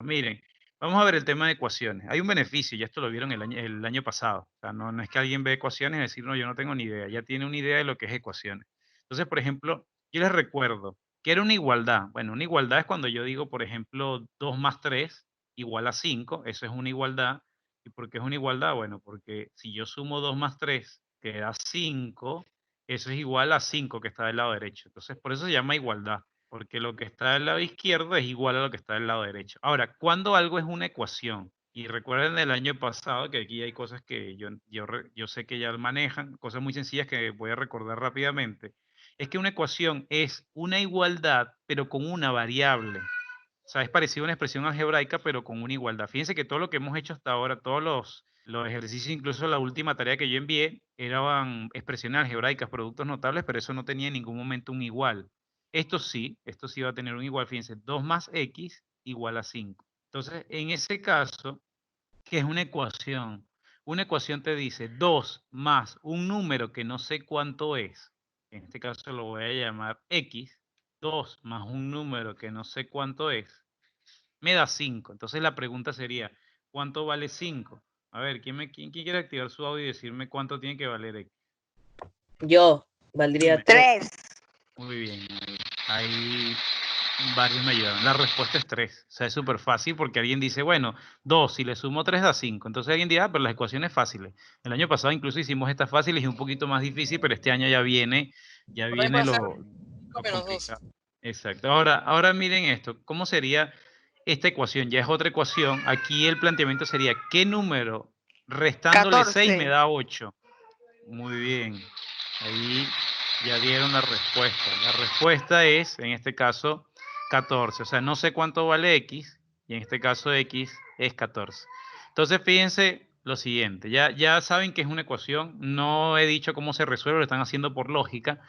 Miren, vamos a ver el tema de ecuaciones. Hay un beneficio, ya esto lo vieron el año pasado. O sea, no es que alguien ve ecuaciones y decir, no, yo no tengo ni idea. Ya tiene una idea de lo que es ecuaciones. Entonces, por ejemplo, yo les recuerdo que era una igualdad. Bueno, una igualdad es cuando yo digo, por ejemplo, 2 más 3 igual a 5. Eso es una igualdad. ¿Y por qué es una igualdad? Bueno, porque si yo sumo 2 más 3 que da 5, eso es igual a 5 que está del lado derecho. Entonces, por eso se llama igualdad. Porque lo que está del lado izquierdo es igual a lo que está del lado derecho. Ahora, cuando algo es una ecuación, y recuerden del año pasado que aquí hay cosas que yo sé que ya manejan, cosas muy sencillas que voy a recordar rápidamente, es que una ecuación es una igualdad, pero con una variable. O sea, es parecido a una expresión algebraica, pero con una igualdad. Fíjense que todo lo que hemos hecho hasta ahora, todos los ejercicios, incluso la última tarea que yo envié, eran expresiones algebraicas, productos notables, pero eso no tenía en ningún momento un igual. Esto sí va a tener un igual. Fíjense, 2 más x igual a 5. Entonces, en ese caso, ¿qué es una ecuación? Una ecuación te dice 2 más un número que no sé cuánto es. En este caso lo voy a llamar x. 2 más un número que no sé cuánto es, me da 5. Entonces la pregunta sería, ¿cuánto vale 5? A ver, ¿quién quiere activar su audio y decirme cuánto tiene que valer x? Yo, valdría Dime. 3. Muy bien. Ahí varios me ayudaron. La respuesta es 3. O sea, es súper fácil porque alguien dice, bueno, 2 si le sumo 3 da 5. Entonces alguien dirá, pero las ecuaciones fáciles. El año pasado incluso hicimos estas fáciles y un poquito más difícil, pero este año ya También viene puede ser lo menos 2. complicado. Exacto. Ahora miren esto. ¿Cómo sería esta ecuación? Ya es otra ecuación. Aquí el planteamiento sería, ¿qué número restándole 6 me 14. da 8? Muy bien. Ahí ya dieron la respuesta. La respuesta es, en este caso, 14. O sea, no sé cuánto vale x, y en este caso x es 14. Entonces, fíjense lo siguiente. Ya saben que es una ecuación. No he dicho cómo se resuelve, lo están haciendo por lógica.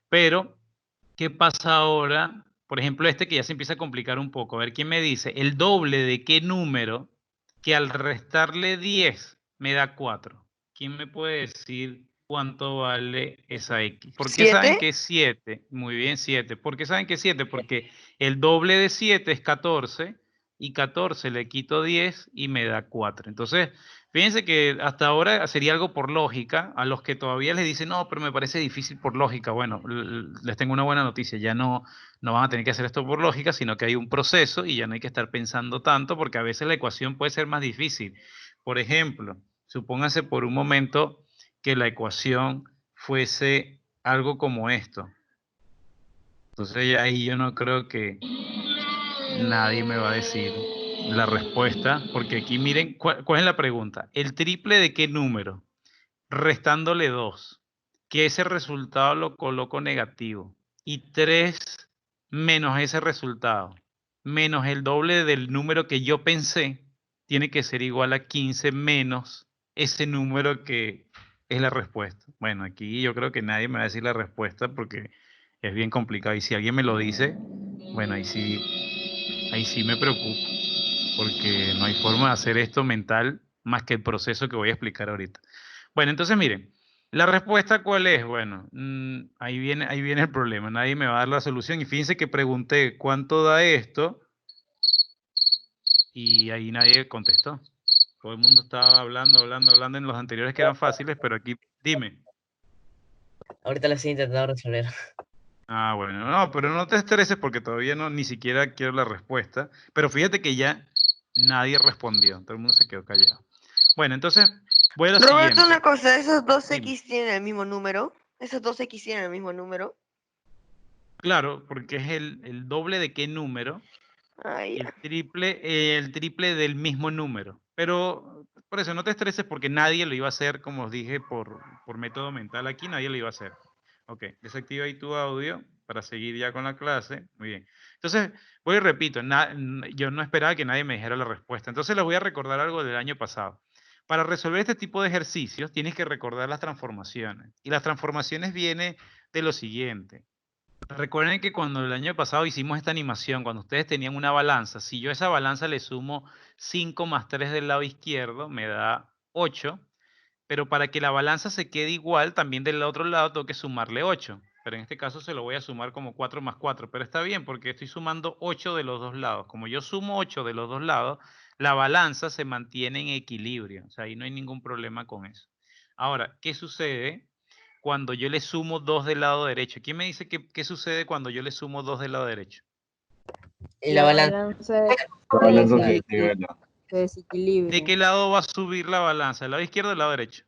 Pero, ¿qué pasa ahora? Por ejemplo, este que ya se empieza a complicar un poco. A ver, ¿quién me dice? El doble de qué número que al restarle 10 me da 4. ¿Quién me puede decir cuánto vale esa x? ¿Por qué saben 7. que es 7? Muy bien, 7. ¿Por qué saben que es 7? Porque el doble de 7 es 14 y 14 le quito 10 y me da 4. Entonces, fíjense que hasta ahora sería algo por lógica. A los que todavía les dicen, no, pero me parece difícil por lógica. Bueno, les tengo una buena noticia. Ya no van a tener que hacer esto por lógica, sino que hay un proceso y ya no hay que estar pensando tanto porque a veces la ecuación puede ser más difícil. Por ejemplo, supóngase por un momento que la ecuación fuese algo como esto. Entonces ahí yo no creo que nadie me va a decir la respuesta, porque aquí miren, ¿cuál es la pregunta? ¿El triple de qué número? Restándole 2, que ese resultado lo coloco negativo, y 3 menos ese resultado, menos el doble del número que yo pensé, tiene que ser igual a 15 menos ese número que es la respuesta. Bueno, aquí yo creo que nadie me va a decir la respuesta porque es bien complicado. Y si alguien me lo dice, bueno, ahí sí me preocupo, porque no hay forma de hacer esto mental más que el proceso que voy a explicar ahorita. Bueno, entonces miren, ¿la respuesta cuál es? Bueno, ahí viene el problema, nadie me va a dar la solución. Y fíjense que pregunté cuánto da esto y ahí nadie contestó. Todo el mundo estaba hablando en los anteriores que eran fáciles, pero aquí, dime. Ahorita lo estoy intentando resolver. Ah, bueno, no, pero no te estreses porque todavía no, ni siquiera quiero la respuesta. Pero fíjate que ya nadie respondió, todo el mundo se quedó callado. Bueno, entonces voy a lo Roberto, una siguiente. cosa, ¿esos dos Dime. x tienen el mismo número? ¿Esos dos x tienen el mismo número? Claro, porque es el doble de qué número Ah, y ya. el triple del mismo número. Pero por eso no te estreses porque nadie lo iba a hacer, como os dije, por método mental aquí, nadie lo iba a hacer. Ok, desactiva ahí tu audio para seguir ya con la clase. Muy bien. Entonces, voy y repito, yo no esperaba que nadie me dijera la respuesta. Entonces les voy a recordar algo del año pasado. Para resolver este tipo de ejercicios tienes que recordar las transformaciones. Y las transformaciones vienen de lo siguiente. Recuerden que cuando el año pasado hicimos esta animación, cuando ustedes tenían una balanza, si yo a esa balanza le sumo 5 más 3 del lado izquierdo, me da 8, pero para que la balanza se quede igual, también del otro lado tengo que sumarle 8. pero en este caso se lo voy a sumar como 4 más 4, pero está bien porque estoy sumando 8 de los dos lados. Como yo sumo 8 de los dos lados, la balanza se mantiene en equilibrio, o sea, ahí no hay ningún problema con eso. Ahora, ¿qué sucede cuando yo le sumo 2 del lado derecho? ¿Quién me dice qué sucede cuando yo le sumo 2 del lado derecho? La balanza La balanza se Sí. desnivela. Se ¿De desequilibra. qué lado va a subir la balanza? ¿Del lado izquierdo o del lado derecho?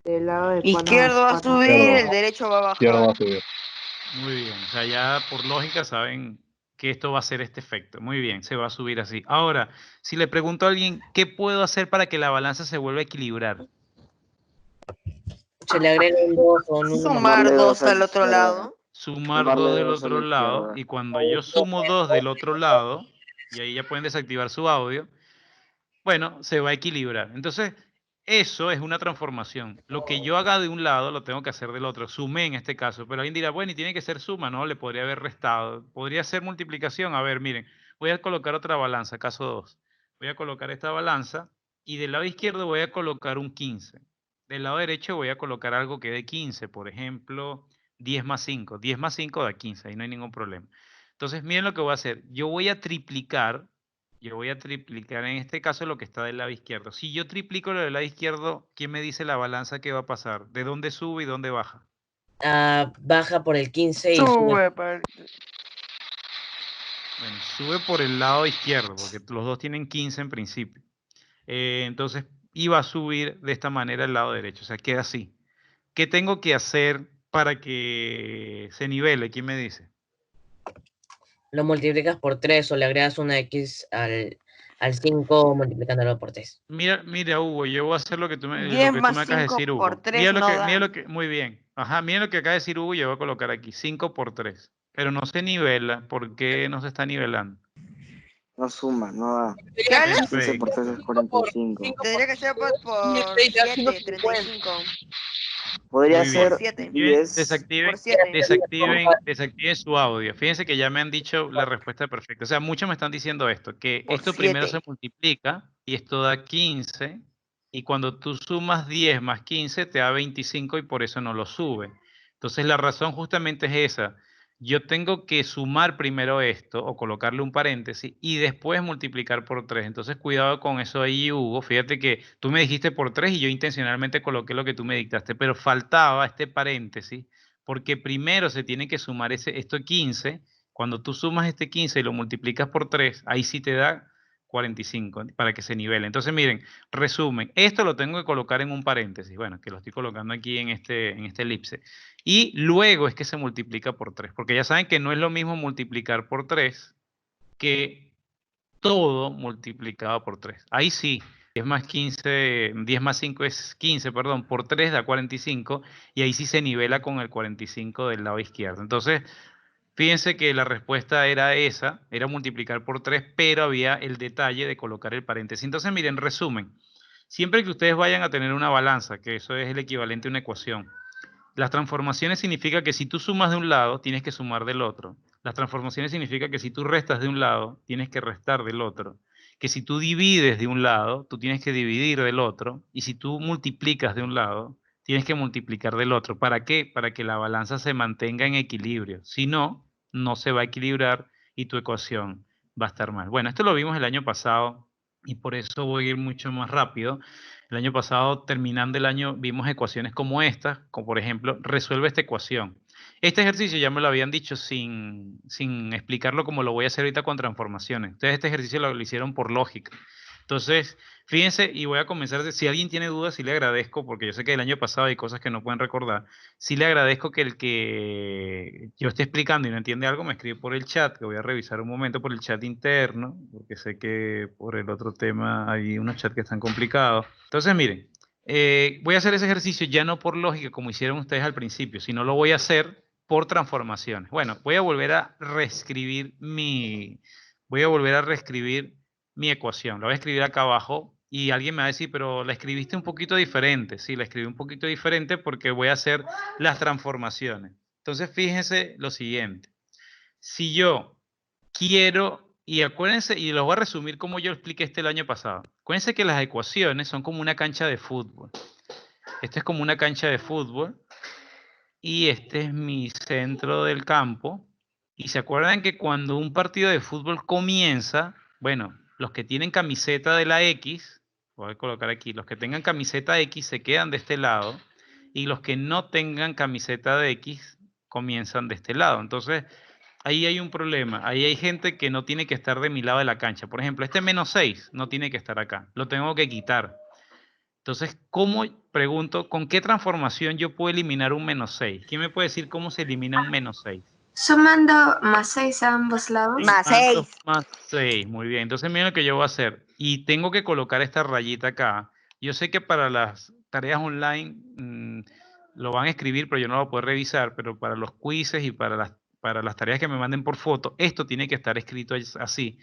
Del lado de Izquierdo va a subir, Izquierdo. el derecho va a Izquierdo va bajar. a subir. Muy bien, o sea, ya por lógica saben que esto va a ser este efecto. Muy bien, se va a subir así. Ahora, si le pregunto a alguien, ¿qué puedo hacer para que la balanza se vuelva a equilibrar? se le agrega un 2 o un 1. Sumar Sumarle 2 dos a al la otro izquierda. lado. Sumar Sumarle 2 del dos a la otro lado, izquierda. y cuando yo sumo 2 del otro lado, y ahí ya pueden desactivar su audio, bueno, se va a equilibrar. Entonces, eso es una transformación. Lo que yo haga de un lado lo tengo que hacer del otro. Sumé en este caso, pero alguien dirá, bueno, y tiene que ser suma, ¿no? Le podría haber restado. Podría ser multiplicación. A ver, miren, voy a colocar otra balanza, caso 2. Voy a colocar esta balanza y del lado izquierdo voy a colocar un 15. Del lado derecho voy a colocar algo que dé 15, por ejemplo, 10 más 5. 10 más 5 da 15, ahí no hay ningún problema. Entonces, miren lo que voy a hacer. Yo voy a triplicar en este caso lo que está del lado izquierdo. Si yo triplico lo del lado izquierdo, ¿quién me dice la balanza que va a pasar? ¿De dónde sube y dónde baja? Baja por el 15 y sube. Sube. Bueno, sube por el lado izquierdo, porque los dos tienen 15 en principio. Entonces, iba a subir de esta manera el lado derecho, o sea, queda así. ¿Qué tengo que hacer para que se nivele? ¿Quién me dice? Lo multiplicas por 3 o le agregas una X al 5 multiplicándolo por 3. Mira, Hugo, yo voy a hacer lo que tú me 10 acabas más de 5 decir, por Hugo. 3 no Mira da. lo que, muy bien. Ajá, mira lo que acaba de decir Hugo, yo voy a colocar aquí, 5 por 3. Pero no se nivela, ¿por qué no se está nivelando? No suma, no da. ¿Qué hablas? 15 por 3 es 45. Tendría que ser por 7, 35. Podría Muy bien. ser 7. 10. Desactiven, Por 7. desactiven su audio. Fíjense que ya me han dicho la respuesta perfecta. O sea, muchos me están diciendo esto, que Por esto primero 7. se multiplica y esto da 15, y cuando tú sumas 10 más 15 te da 25 y por eso no lo sube. Entonces la razón justamente es esa. Yo tengo que sumar primero esto o colocarle un paréntesis y después multiplicar por 3. Entonces cuidado con eso ahí, Hugo. Fíjate que tú me dijiste por 3 y yo intencionalmente coloqué lo que tú me dictaste, pero faltaba este paréntesis porque primero se tiene que sumar esto 15. Cuando tú sumas este 15 y lo multiplicas por 3, ahí sí te da 45 para que se nivele. Entonces miren, resumen, esto lo tengo que colocar en un paréntesis, bueno, que lo estoy colocando aquí en este elipse. Y luego es que se multiplica por 3, porque ya saben que no es lo mismo multiplicar por 3 que todo multiplicado por 3. Ahí sí, 10 más 15, 10 más 5 es 15, perdón, por 3 da 45, y ahí sí se nivela con el 45 del lado izquierdo. Entonces, fíjense que la respuesta era esa, era multiplicar por 3, pero había el detalle de colocar el paréntesis. Entonces, miren, resumen, siempre que ustedes vayan a tener una balanza, que eso es el equivalente a una ecuación, las transformaciones significa que si tú sumas de un lado, tienes que sumar del otro. Las transformaciones significa que si tú restas de un lado, tienes que restar del otro. Que si tú divides de un lado, tú tienes que dividir del otro. Y si tú multiplicas de un lado, tienes que multiplicar del otro. ¿Para qué? Para que la balanza se mantenga en equilibrio. Si no, no se va a equilibrar y tu ecuación va a estar mal. Bueno, esto lo vimos el año pasado y por eso voy a ir mucho más rápido. El año pasado, terminando el año, vimos ecuaciones como estas, como por ejemplo, resuelve esta ecuación. Este ejercicio ya me lo habían dicho sin explicarlo como lo voy a hacer ahorita con transformaciones. Entonces, este ejercicio lo hicieron por lógica. Entonces, fíjense, y voy a comenzar, si alguien tiene dudas, sí le agradezco, porque yo sé que el año pasado hay cosas que no pueden recordar, sí le agradezco que el que yo esté explicando y no entiende algo, me escribe por el chat, que voy a revisar un momento por el chat interno, porque sé que por el otro tema hay unos chats que están complicados. Entonces, miren, voy a hacer ese ejercicio ya no por lógica, como hicieron ustedes al principio, sino lo voy a hacer por transformaciones. Bueno, voy a volver a reescribir mi ecuación. La voy a escribir acá abajo y alguien me va a decir, pero la escribiste un poquito diferente. Sí, la escribí un poquito diferente porque voy a hacer las transformaciones. Entonces, fíjense lo siguiente. Si yo quiero, y acuérdense, y los voy a resumir como yo expliqué el año pasado. Acuérdense que las ecuaciones son como una cancha de fútbol. Esto es como una cancha de fútbol. y este es mi centro del campo. Y se acuerdan que cuando un partido de fútbol comienza, bueno, los que tienen camiseta de la X, voy a colocar aquí, los que tengan camiseta X se quedan de este lado y los que no tengan camiseta de X comienzan de este lado. Entonces, ahí hay un problema. Ahí hay gente que no tiene que estar de mi lado de la cancha. Por ejemplo, este -6 no tiene que estar acá. Lo tengo que quitar. Entonces, pregunto, con qué transformación yo puedo eliminar un -6? ¿Quién me puede decir cómo se elimina un -6? Sumando +6 a ambos lados. Más 6. +6, muy bien. Entonces, miren lo que yo voy a hacer. Y tengo que colocar esta rayita acá. Yo sé que para las tareas online lo van a escribir, pero yo no lo puedo revisar. Pero para los quizzes y para las tareas que me manden por foto, esto tiene que estar escrito así.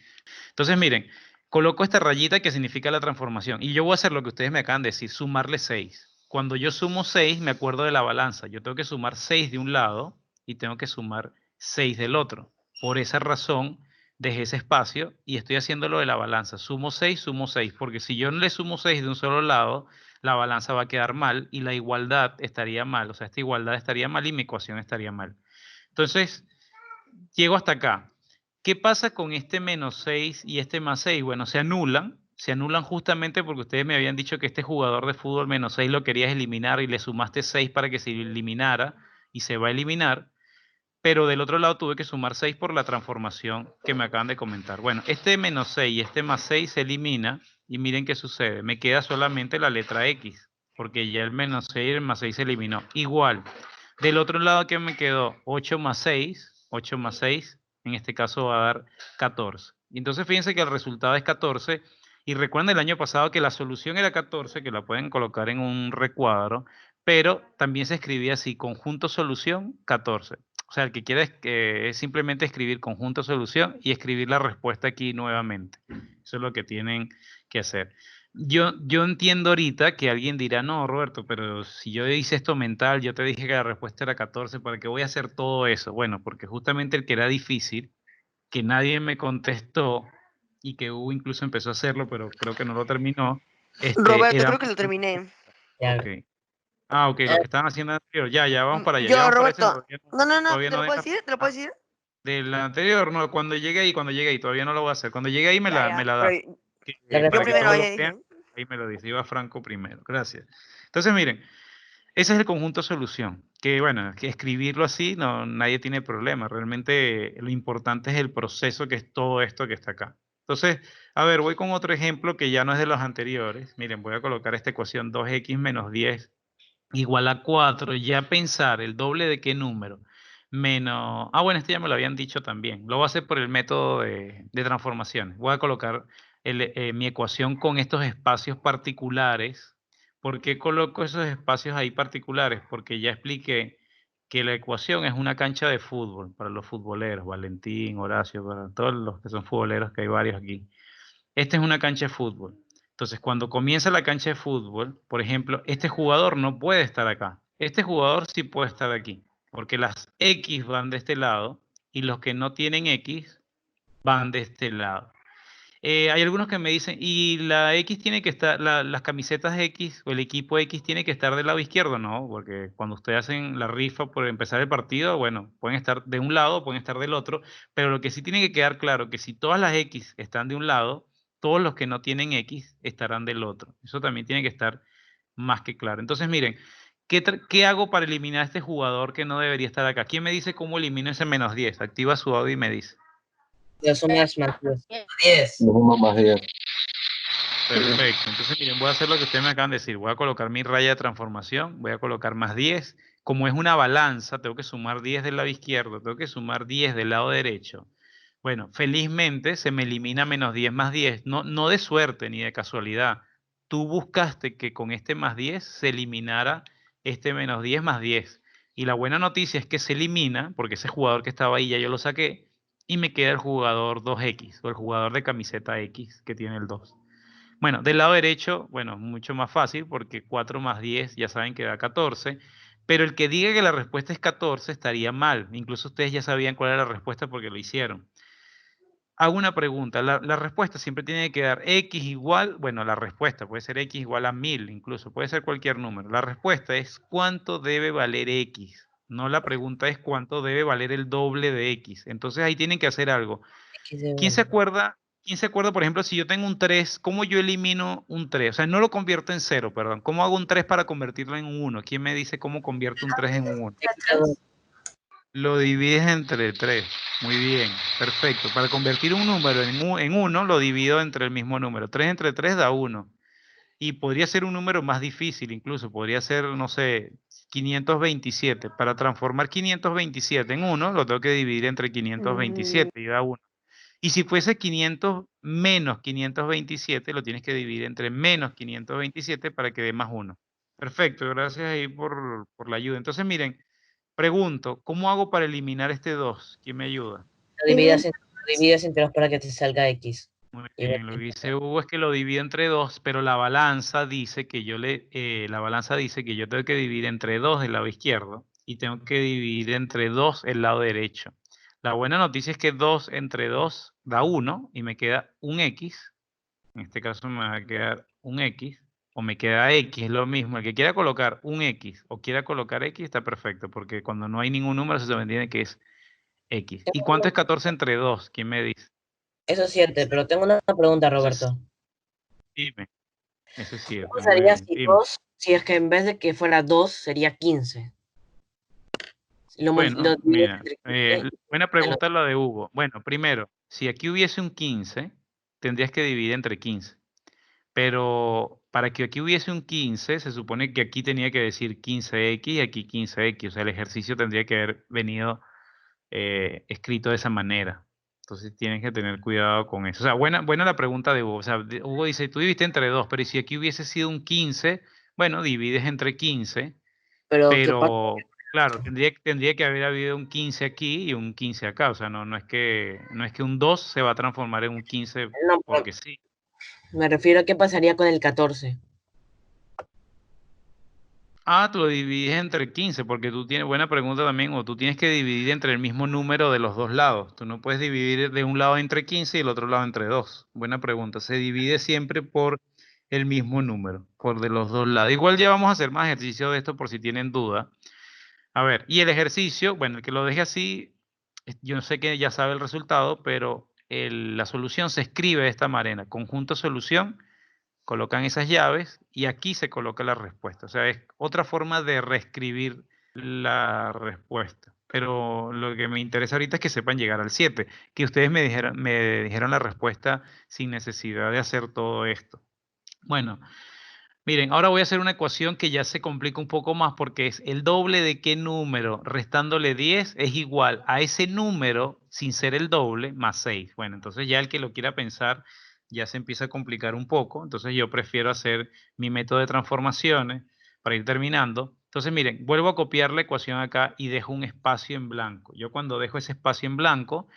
Entonces, miren, coloco esta rayita que significa la transformación. Y yo voy a hacer lo que ustedes me acaban de decir, sumarle 6. Cuando yo sumo 6, me acuerdo de la balanza. Yo tengo que sumar 6 de un lado y tengo que sumar 6 del otro. Por esa razón, dejé ese espacio y estoy haciendo lo de la balanza. Sumo 6, porque si yo no le sumo 6 de un solo lado, la balanza va a quedar mal y la igualdad estaría mal. O sea, esta igualdad estaría mal y mi ecuación estaría mal. Entonces, llego hasta acá. ¿Qué pasa con este -6 y este +6? Bueno, se anulan justamente porque ustedes me habían dicho que este jugador de fútbol -6 lo querías eliminar y le sumaste 6 para que se eliminara y se va a eliminar, pero del otro lado tuve que sumar 6 por la transformación que me acaban de comentar. Bueno, este -6 y este +6 se elimina y miren qué sucede, me queda solamente la letra X, porque ya el -6 y el +6 se eliminó. Igual, del otro lado que me quedó 8 más 6, en este caso va a dar 14. Y entonces fíjense que el resultado es 14. Y recuerden el año pasado que la solución era 14, que la pueden colocar en un recuadro, pero también se escribía así, conjunto solución 14. O sea, el que quiere es simplemente escribir conjunto solución y escribir la respuesta aquí nuevamente. Eso es lo que tienen que hacer. Yo entiendo ahorita que alguien dirá, no, Roberto, pero si yo hice esto mental, yo te dije que la respuesta era 14, ¿para qué voy a hacer todo eso? Bueno, porque justamente el que era difícil, que nadie me contestó y que Hugo incluso empezó a hacerlo, pero creo que no lo terminó. Roberto, Era... creo que lo terminé. Ya. Ok. Ah, ok, lo que estaban haciendo anterior. Ya, vamos para allá. Ya Yo, vamos para ese. Roberto. No, Todavía ¿te no lo puedo deja. decir? ¿Te lo puedo decir? Del anterior, no, cuando llegue ahí, todavía no lo voy a hacer. Cuando llegue ahí me Ya, la ya. da. Pero La yo Para que primero, todos ya lo dije. vean, ahí me lo dice. Iba Franco primero. Gracias. Entonces, miren, ese es el conjunto solución. Que bueno, que escribirlo así, no, nadie tiene problema. Realmente lo importante es el proceso, que es todo esto que está acá. Entonces, a ver, voy con otro ejemplo que ya no es de los anteriores. Miren, voy a colocar esta ecuación 2x menos 10 igual a 4, ya pensar el doble de qué número, menos, bueno, este ya me lo habían dicho también, lo voy a hacer por el método de transformaciones, voy a colocar mi ecuación con estos espacios particulares. ¿Por qué coloco esos espacios ahí particulares? Porque ya expliqué que la ecuación es una cancha de fútbol para los futboleros, Valentín, Horacio, para todos los que son futboleros, que hay varios aquí. Esta es una cancha de fútbol. Entonces, cuando comienza la cancha de fútbol, por ejemplo, este jugador no puede estar acá. Este jugador sí puede estar aquí, porque las X van de este lado y los que no tienen X van de este lado. Hay algunos que me dicen, y la X tiene que estar, las camisetas X o el equipo X tiene que estar del lado izquierdo, ¿no? Porque cuando ustedes hacen la rifa por empezar el partido, bueno, pueden estar de un lado, pueden estar del otro, pero lo que sí tiene que quedar claro, que si todas las X están de un lado, todos los que no tienen X estarán del otro. Eso también tiene que estar más que claro. Entonces, miren, ¿qué hago para eliminar a este jugador que no debería estar acá? ¿Quién me dice cómo elimino ese -10? Activa su audio y me dice. Lo sumas +10. Uno más 10. Perfecto. Entonces, miren, voy a hacer lo que ustedes me acaban de decir. Voy a colocar mi raya de transformación, voy a colocar +10. Como es una balanza, tengo que sumar 10 del lado izquierdo, tengo que sumar 10 del lado derecho. Bueno, felizmente se me elimina -10 más 10. No de suerte ni de casualidad. Tú buscaste que con este +10 se eliminara este -10 más 10. Y la buena noticia es que se elimina, porque ese jugador que estaba ahí ya yo lo saqué, y me queda el jugador 2X, o el jugador de camiseta X, que tiene el 2. Bueno, del lado derecho, bueno, mucho más fácil porque 4 más 10 ya saben que da 14, pero el que diga que la respuesta es 14 estaría mal. Incluso ustedes ya sabían cuál era la respuesta porque lo hicieron. Hago una pregunta, la respuesta siempre tiene que dar X igual, bueno, la respuesta puede ser X igual a 1000 incluso, puede ser cualquier número. La respuesta es ¿cuánto debe valer X? No, la pregunta es cuánto debe valer el doble de X. Entonces ahí tienen que hacer algo. X de ¿Quién se uno. acuerda? ¿Quién se acuerda, por ejemplo, si yo tengo un 3, cómo yo elimino un 3? O sea, no lo convierto en 0, perdón. ¿Cómo hago un 3 para convertirlo en un 1? ¿Quién me dice cómo convierto un 3 en un 1? X de uno. Lo divides entre 3. Muy bien, perfecto. Para convertir un número en 1, lo divido entre el mismo número. 3 entre 3 da 1. Y podría ser un número más difícil incluso. Podría ser, no sé, 527. Para transformar 527 en 1, lo tengo que dividir entre 527 y da 1. Y si fuese 500 menos 527, lo tienes que dividir entre menos 527 para que dé más 1. Perfecto, gracias ahí por la ayuda. Entonces, miren, pregunto, ¿cómo hago para eliminar este 2? ¿Quién me ayuda? Lo divides entre 2 para que te salga X. Muy Igual bien, lo que que dice Hugo es que lo divido entre 2, pero la balanza dice que yo tengo que dividir entre 2 del lado izquierdo y tengo que dividir entre 2 el lado derecho. La buena noticia es que 2 entre 2 da 1 y me queda un X. En este caso me va a quedar un X o me queda X, es lo mismo. El que quiera colocar un X o quiera colocar X está perfecto, porque cuando no hay ningún número se entiende que es X. ¿Y cuánto es 14 entre 2? ¿Quién me dice? Eso es cierto, pero tengo una pregunta, Roberto. Dime. Eso es cierto, ¿Cómo muy sería bien. si Dime. 2, si es que en vez de que fuera 2, sería 15? Bueno, Lo divides mira, entre 15. buena pregunta la de Hugo. Bueno, primero, si aquí hubiese un 15, tendrías que dividir entre 15. Pero para que aquí hubiese un 15, se supone que aquí tenía que decir 15x y aquí 15x. O sea, el ejercicio tendría que haber venido escrito de esa manera. Entonces tienes que tener cuidado con eso. O sea, buena la pregunta de Hugo. O sea, Hugo dice, tú dividiste entre 2, pero ¿y si aquí hubiese sido un 15? Bueno, divides entre 15, Pero ¿qué pasa? pero claro, tendría que haber habido un 15 aquí y un 15 acá. O sea, no es que un 2 se va a transformar en un 15 No, pero porque sí. me refiero a qué pasaría con el 14. Ah, tú lo divides entre 15, porque tú tienes, buena pregunta también, o tú tienes que dividir entre el mismo número de los dos lados. Tú no puedes dividir de un lado entre 15 y el otro lado entre 2. Buena pregunta. Se divide siempre por el mismo número, por de los dos lados. Igual ya vamos a hacer más ejercicio de esto por si tienen duda. A ver, y el ejercicio, bueno, el que lo deje así, yo no sé que ya sabe el resultado, pero la solución se escribe de esta manera. Conjunto solución, colocan esas llaves y aquí se coloca la respuesta. O sea, es otra forma de reescribir la respuesta. Pero lo que me interesa ahorita es que sepan llegar al 7, que ustedes me dijeron la respuesta sin necesidad de hacer todo esto. Bueno, miren, ahora voy a hacer una ecuación que ya se complica un poco más porque es el doble de qué número restándole 10 es igual a ese número sin ser el doble más 6. Bueno, entonces ya el que lo quiera pensar ya se empieza a complicar un poco. Entonces yo prefiero hacer mi método de transformaciones para ir terminando. Entonces miren, vuelvo a copiar la ecuación acá y dejo un espacio en blanco. Yo cuando dejo ese espacio en blanco,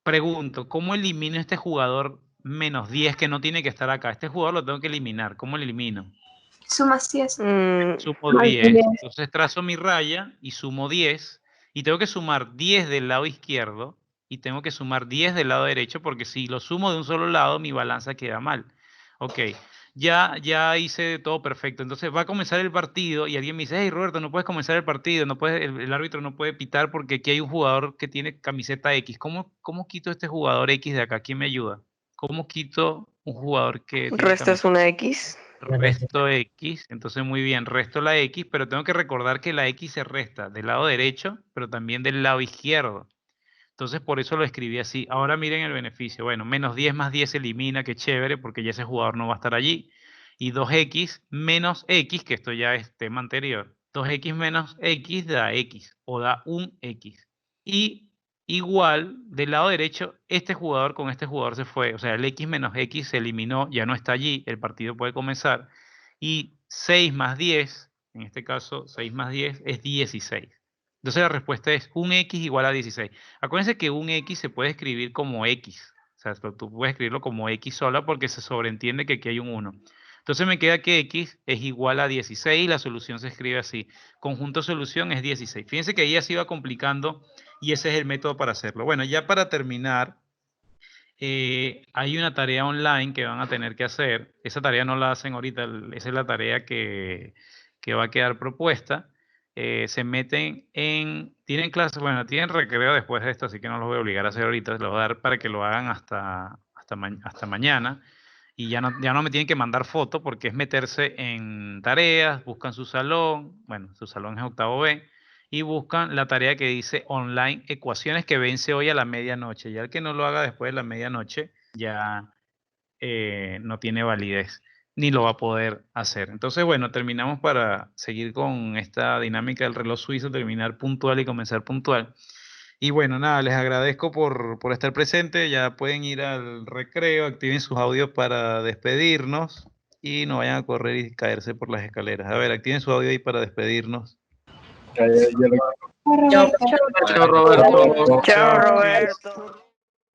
pregunto, ¿cómo elimino este jugador menos 10 que no tiene que estar acá? Este jugador lo tengo que eliminar. ¿Cómo lo elimino? Sumas 10. Sumo Más 10. 10. Entonces trazo mi raya y sumo 10. Y tengo que sumar 10 del lado izquierdo y tengo que sumar 10 del lado derecho porque si lo sumo de un solo lado, mi balanza queda mal. Ok, ya hice todo perfecto. Entonces va a comenzar el partido y alguien me dice, hey Roberto, no puedes comenzar el partido, no puedes, el árbitro no puede pitar porque aquí hay un jugador que tiene camiseta X. ¿Cómo quito este jugador X de acá? ¿Quién me ayuda? ¿Cómo quito un jugador que tiene Restas camiseta? una X. Resto X, entonces muy bien, resto la X, pero tengo que recordar que la X se resta del lado derecho, pero también del lado izquierdo. Entonces por eso lo escribí así. Ahora miren el beneficio. Bueno, menos 10 más 10 se elimina, qué chévere, porque ya ese jugador no va a estar allí. Y 2X menos X, que esto ya es tema anterior. 2X menos X da X, o da un X. Y igual, del lado derecho, este jugador con este jugador se fue. O sea, el X menos X se eliminó, ya no está allí, el partido puede comenzar. Y 6 más 10, en este caso 6 más 10 es 16. Entonces la respuesta es un X igual a 16. Acuérdense que un X se puede escribir como X. O sea, tú puedes escribirlo como X sola porque se sobreentiende que aquí hay un 1. Entonces me queda que X es igual a 16 y la solución se escribe así. Conjunto solución es 16. Fíjense que ahí ya se iba complicando y ese es el método para hacerlo. Bueno, ya para terminar, hay una tarea online que van a tener que hacer. Esa tarea no la hacen ahorita, esa es la tarea que va a quedar propuesta. se meten tienen clases, bueno, tienen recreo después de esto, así que no los voy a obligar a hacer ahorita, los voy a dar para que lo hagan hasta mañana. Y ya no me tienen que mandar foto porque es meterse en tareas, buscan su salón, bueno, su salón es octavo B, y buscan la tarea que dice online ecuaciones que vence hoy a la medianoche. Ya el que no lo haga después de la medianoche ya no tiene validez ni lo va a poder hacer. Entonces, bueno, terminamos para seguir con esta dinámica del reloj suizo, terminar puntual y comenzar puntual. Y bueno, nada, les agradezco por estar presentes. Ya pueden ir al recreo, activen sus audios para despedirnos y no vayan a correr y caerse por las escaleras. A ver, activen su audio ahí para despedirnos. Chao, Chao, Roberto. Chao, Roberto.